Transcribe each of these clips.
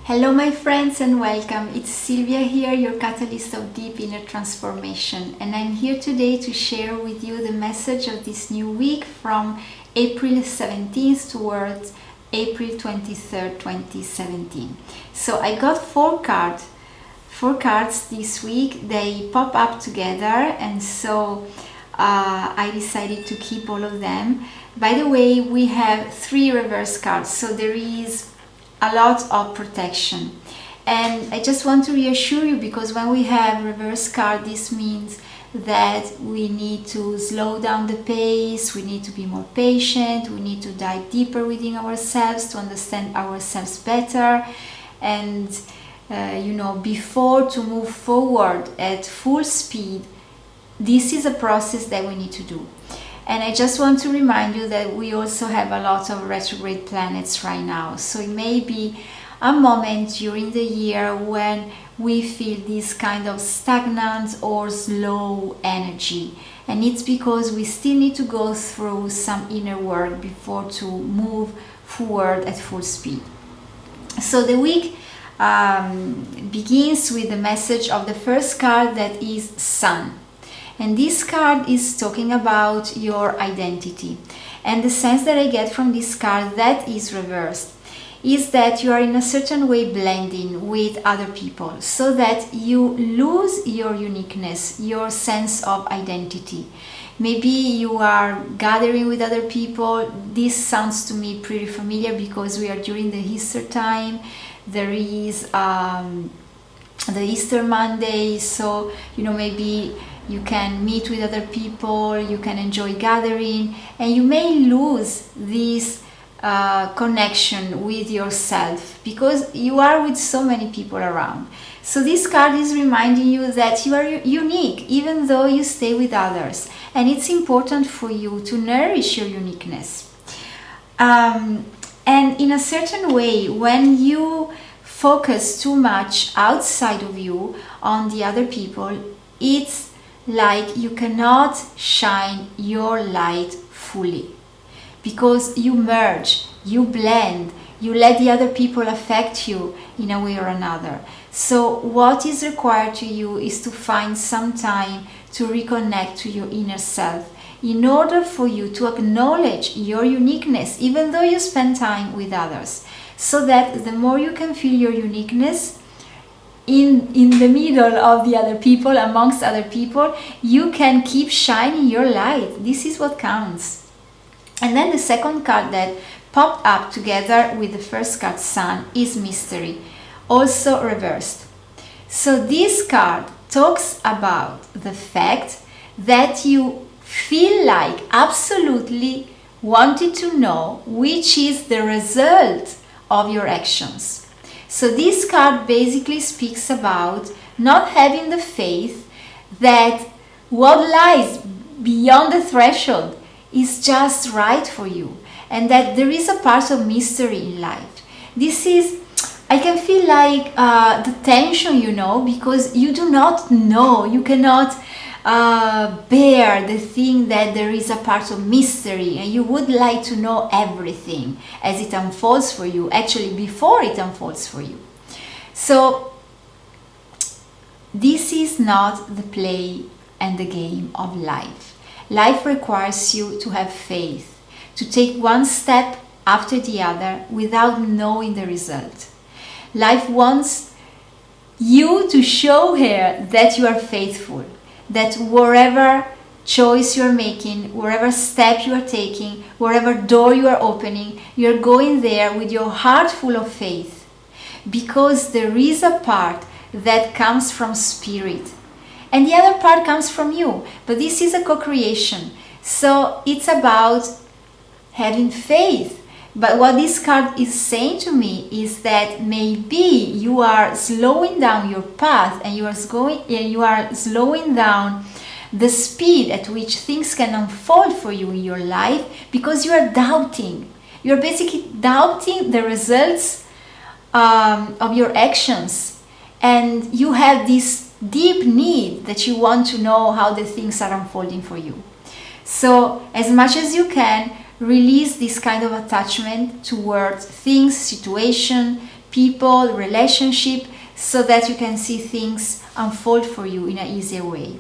Hello my friends and welcome. It's Silvia here, your catalyst of deep inner transformation, and I'm here today to share with you the message of this new week from April 17th towards April 23rd, 2017. So I got four cards this week. They pop up together, and so I decided to keep all of them. By the way, we have three reverse cards, so there is a lot of protection, and I just want to reassure you, because when we have reverse card, this means that we need to slow down the pace, we need to be more patient, we need to dive deeper within ourselves to understand ourselves better, and before to move forward at full speed. This is a process that we need to do. And I just want to remind you that we also have a lot of retrograde planets right now. So it may be a moment during the year when we feel this kind of stagnant or slow energy. And it's because we still need to go through some inner work before to move forward at full speed. So the week begins with the message of the first card, that is Sun. And this card is talking about your identity. And the sense that I get from this card that is reversed is that you are in a certain way blending with other people, so that you lose your uniqueness, your sense of identity. Maybe you are gathering with other people. This sounds to me pretty familiar because we are during the Easter time. There is the Easter Monday, so maybe you can meet with other people, you can enjoy gathering, and you may lose this connection with yourself because you are with so many people around. So this card is reminding you that you are unique even though you stay with others, and it's important for you to nourish your uniqueness. And in a certain way, when you focus too much outside of you on the other people, it's like you cannot shine your light fully, because you merge, you blend, you let the other people affect you in a way or another. So what is required to you is to find some time to reconnect to your inner self, in order for you to acknowledge your uniqueness even though you spend time with others, so that the more you can feel your uniqueness in the middle of the other people, amongst other people, you can keep shining your light. This is what counts. And then the second card that popped up together with the first card, Sun, is Mystery, also reversed. So this card talks about the fact that you feel like absolutely wanted to know which is the result of your actions. So this card basically speaks about not having the faith that what lies beyond the threshold is just right for you, and that there is a part of mystery in life. This is, I can feel like the tension, because you do not know, you cannot bear the thing that there is a part of mystery, and you would like to know everything as it unfolds for you, actually before it unfolds for you. So this is not the play and the game of life. Life requires you to have faith, to take one step after the other without knowing the result. Life wants you to show her that you are faithful, that wherever choice you are making, wherever step you are taking, wherever door you are opening, you are going there with your heart full of faith, because there is a part that comes from spirit and the other part comes from you, but this is a co-creation. So it's about having faith. But what this card is saying to me is that maybe you are slowing down your path, and you are slowing down the speed at which things can unfold for you in your life, because you are doubting. You're basically doubting the results of your actions, and you have this deep need that you want to know how the things are unfolding for you. So as much as you can, release this kind of attachment towards things, situation, people, relationship, so that you can see things unfold for you in an easier way.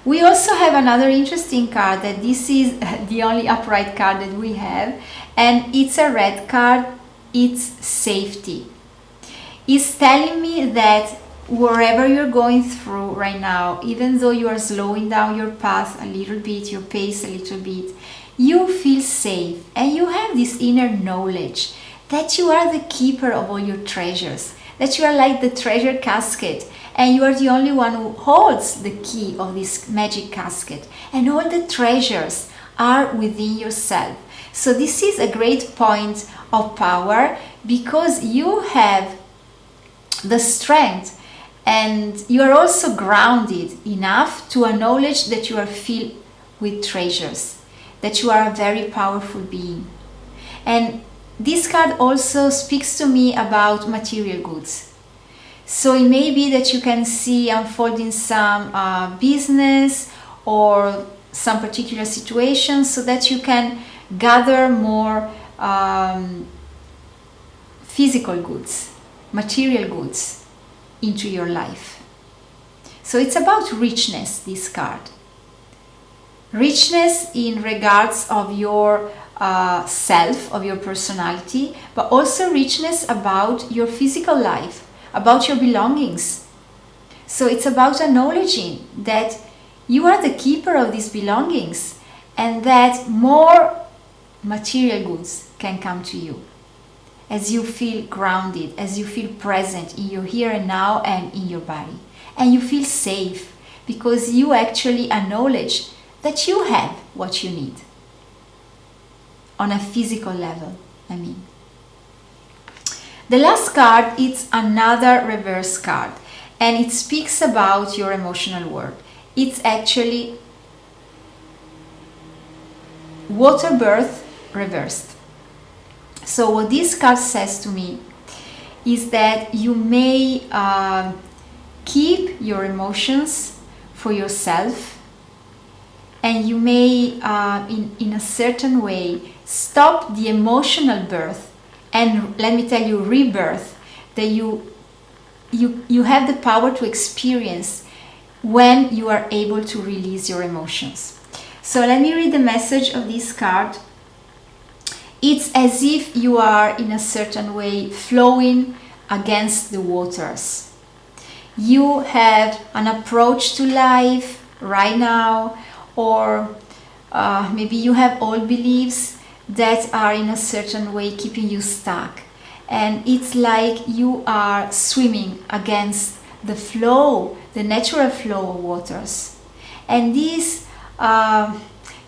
We also have another interesting card, that this is the only upright card that we have, and it's a red card. It's safety. It's telling me that wherever you're going through right now, even though you are slowing down your path a little bit, your pace a little bit, you feel safe, and you have this inner knowledge that you are the keeper of all your treasures, that you are like the treasure casket, and you are the only one who holds the key of this magic casket, and all the treasures are within yourself. So this is a great point of power, because you have the strength, and you are also grounded enough to acknowledge that you are filled with treasures, that you are a very powerful being. And this card also speaks to me about material goods. So it may be that you can see unfolding some business or some particular situation, so that you can gather more physical goods, material goods into your life. So it's about richness, this card. Richness in regards of your self, of your personality, but also richness about your physical life, about your belongings. So it's about acknowledging that you are the keeper of these belongings, and that more material goods can come to you as you feel grounded, as you feel present in your here and now and in your body. And you feel safe because you actually acknowledge that you have what you need on a physical level, I mean. The last card is another reverse card, and it speaks about your emotional world. It's actually water birth reversed. So what this card says to me is that you may keep your emotions for yourself, and you may in a certain way stop the emotional birth, and let me tell you, rebirth, that you have the power to experience when you are able to release your emotions. So let me read the message of this card. It's as if you are in a certain way flowing against the waters. You have an approach to life right now, or maybe you have old beliefs that are in a certain way keeping you stuck. And it's like you are swimming against the flow, the natural flow of waters. And this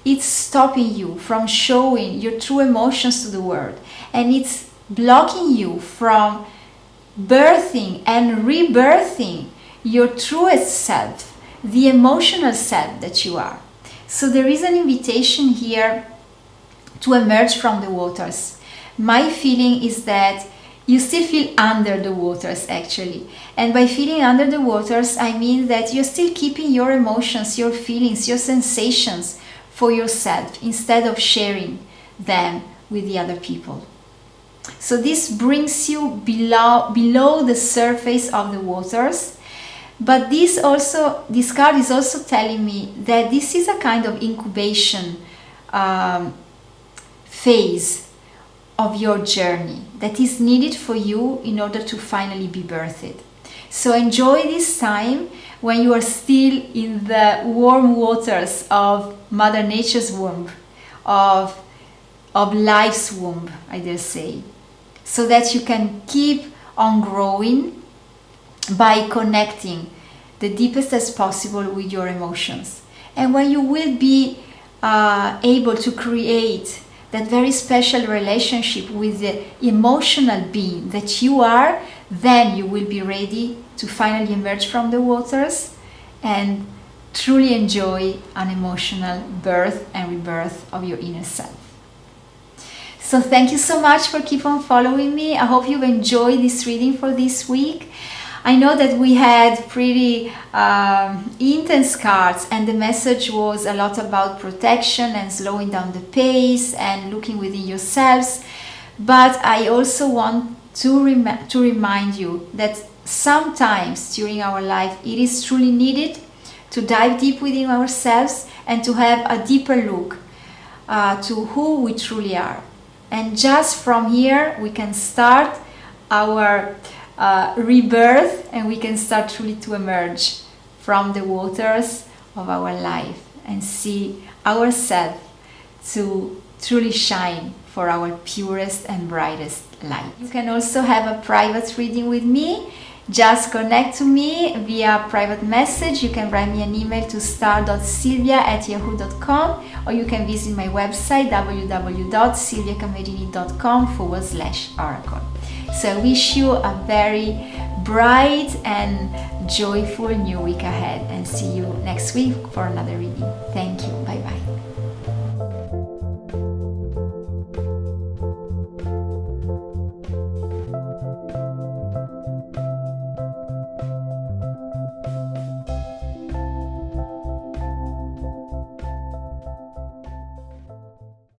it's stopping you from showing your true emotions to the world, and it's blocking you from birthing and rebirthing your truest self, the emotional self that you are. So there is an invitation here to emerge from the waters. My feeling is that you still feel under the waters, actually. And by feeling under the waters, I mean that you're still keeping your emotions, your feelings, your sensations for yourself, instead of sharing them with the other people. So this brings you below the surface of the waters. But this card is also telling me that this is a kind of incubation phase of your journey that is needed for you in order to finally be birthed. So enjoy this time when you are still in the warm waters of Mother Nature's womb, of life's womb, I dare say, so that you can keep on growing by connecting the deepest as possible with your emotions. And when you will be able to create that very special relationship with the emotional being that you are, then you will be ready to finally emerge from the waters and truly enjoy an emotional birth and rebirth of your inner self. So thank you so much for keep on following me. I hope you've enjoyed this reading for this week. I know that we had pretty intense cards, and the message was a lot about protection and slowing down the pace and looking within yourselves. But I also want to remind you that sometimes during our life it is truly needed to dive deep within ourselves and to have a deeper look to who we truly are. And just from here we can start our rebirth, and we can start truly to emerge from the waters of our life and see ourselves to truly shine for our purest and brightest light. You can also have a private reading with me. Just connect to me via private message. You can write me an email to star.silvia@yahoo.com, or you can visit my website www.silviacamerini.com/oracle. So I wish you a very bright and joyful new week ahead, and see you next week for another reading. Thank you. Bye bye.